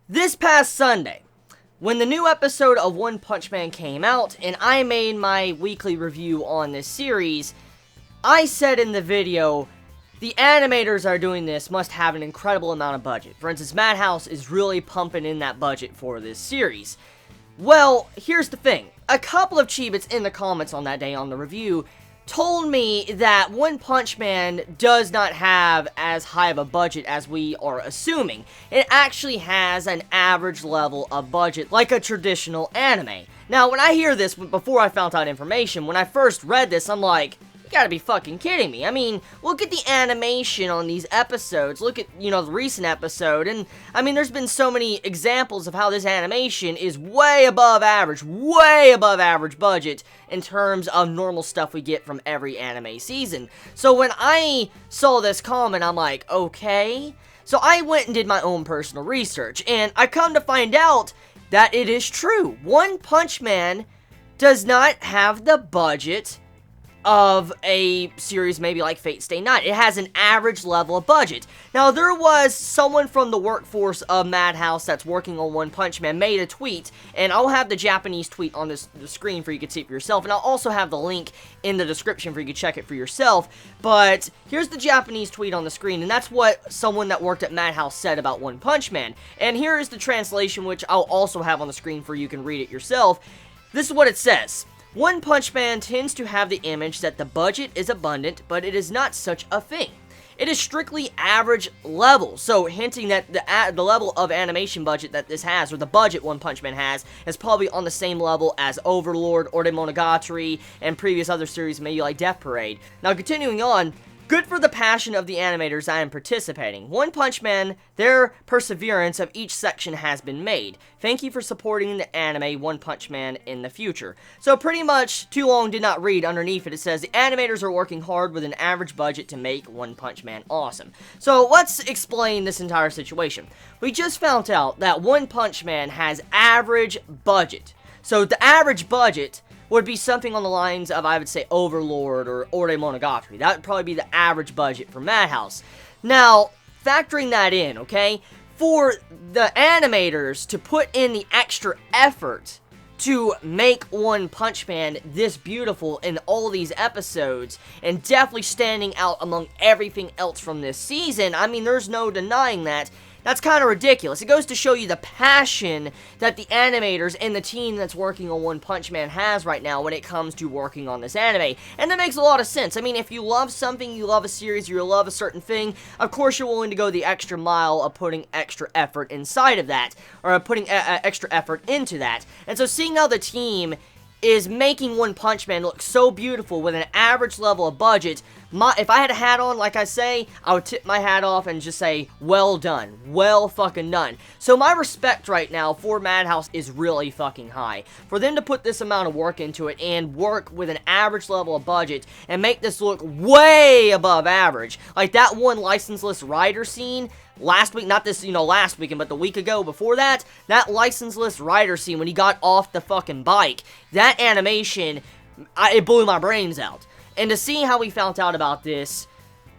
This past Sunday, when the new episode of One Punch Man came out, and I made my weekly review on this series, I said in the video, the animators are doing this must have an incredible amount of budget. For instance, Madhouse is really pumping in that budget for this series. Well, here's the thing. A couple of Chibits in the comments on that day on the review told me that One Punch Man does not have as high of a budget as we are assuming. It actually has an average level of budget, like a traditional anime. Now, when I hear this, before I found out information, when I first read this, I'm like, you gotta be fucking kidding me. I mean, look at the animation on these episodes. Look at, the recent episode. And, I mean, there's been so many examples of how this animation is way above average budget in terms of normal stuff we get from every anime season. So when I saw this comment, I'm like, okay. So I went and did my own personal research. And I come to find out that it is true. One Punch Man does not have the budget of a series maybe like Fate Stay Night. It has an average level of budget. Now, there was someone from the workforce of Madhouse that's working on One Punch Man made a tweet, and I'll have the Japanese tweet on the screen for you to see it for yourself, and I'll also have the link in the description for you to check it for yourself. But here's the Japanese tweet on the screen, and that's what someone that worked at Madhouse said about One Punch Man. And here is the translation, which I'll also have on the screen for you can read it yourself. This is what it says. One Punch Man tends to have the image that the budget is abundant, but it is not such a thing. It is strictly average level, so hinting that the level of animation budget that this has, or the budget One Punch Man has, is probably on the same level as Overlord, Ore Monogatari, and previous other series maybe like Death Parade. Now, continuing on, good for the passion of the animators I am participating. One Punch Man, their perseverance of each section has been made. Thank you for supporting the anime One Punch Man in the future. So pretty much, too long did not read, underneath it says, the animators are working hard with an average budget to make One Punch Man awesome. So let's explain this entire situation. We just found out that One Punch Man has average budget. So the average budget would be something on the lines of, I would say, Overlord or Ore Monogatari. That would probably be the average budget for Madhouse. Now, factoring that in, okay, for the animators to put in the extra effort to make One Punch Man this beautiful in all these episodes, and definitely standing out among everything else from this season, I mean, there's no denying that. That's kind of ridiculous. It goes to show you the passion that the animators and the team that's working on One Punch Man has right now when it comes to working on this anime. And that makes a lot of sense. I mean, if you love something, you love a series, you love a certain thing, of course you're willing to go the extra mile of putting extra effort inside of that, or putting extra effort into that. And so seeing how the team is making One Punch Man look so beautiful with an average level of budget, if I had a hat on, like I say, I would tip my hat off and just say, well done. Well fucking done. So my respect right now for Madhouse is really fucking high. For them to put this amount of work into it and work with an average level of budget and make this look way above average. Like that one licenseless rider scene last week, not this, last weekend, but the week ago before that, that licenseless rider scene when he got off the fucking bike, that animation, it blew my brains out. And to see how we found out about this,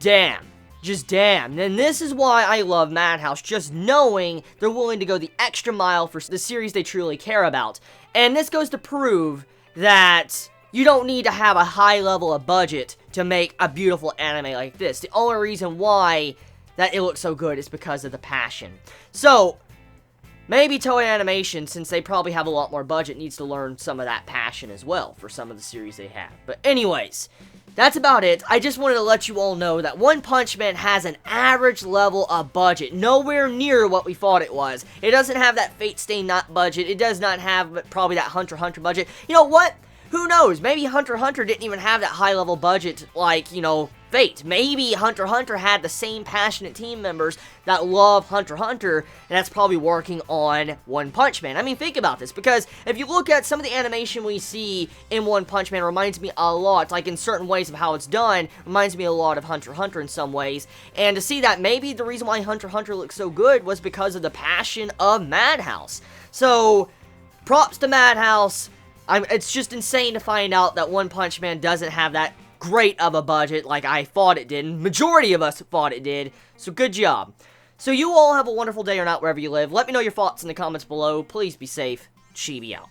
damn. Just damn. And this is why I love Madhouse, just knowing they're willing to go the extra mile for the series they truly care about. And this goes to prove that you don't need to have a high level of budget to make a beautiful anime like this. The only reason why that it looks so good is because of the passion. So, maybe Toei Animation, since they probably have a lot more budget, needs to learn some of that passion as well for some of the series they have. But anyways, that's about it. I just wanted to let you all know that One Punch Man has an average level of budget. Nowhere near what we thought it was. It doesn't have that Fate Stay Night budget. It does not have probably that Hunter x Hunter budget. You know what? Who knows? Maybe Hunter x Hunter didn't even have that high level budget like, Fate. Maybe Hunter x Hunter had the same passionate team members that love Hunter x Hunter, and that's probably working on One Punch Man. I mean, think about this, because if you look at some of the animation we see in One Punch Man, reminds me a lot, like in certain ways of how it's done, reminds me a lot of Hunter x Hunter in some ways, and to see that maybe the reason why Hunter x Hunter looks so good was because of the passion of Madhouse. So, props to Madhouse. It's just insane to find out that One Punch Man doesn't have that great of a budget like I thought it did, and majority of us thought it did, so good job. So you all have a wonderful day or night wherever you live. Let me know your thoughts in the comments below. Please be safe. Chibi out.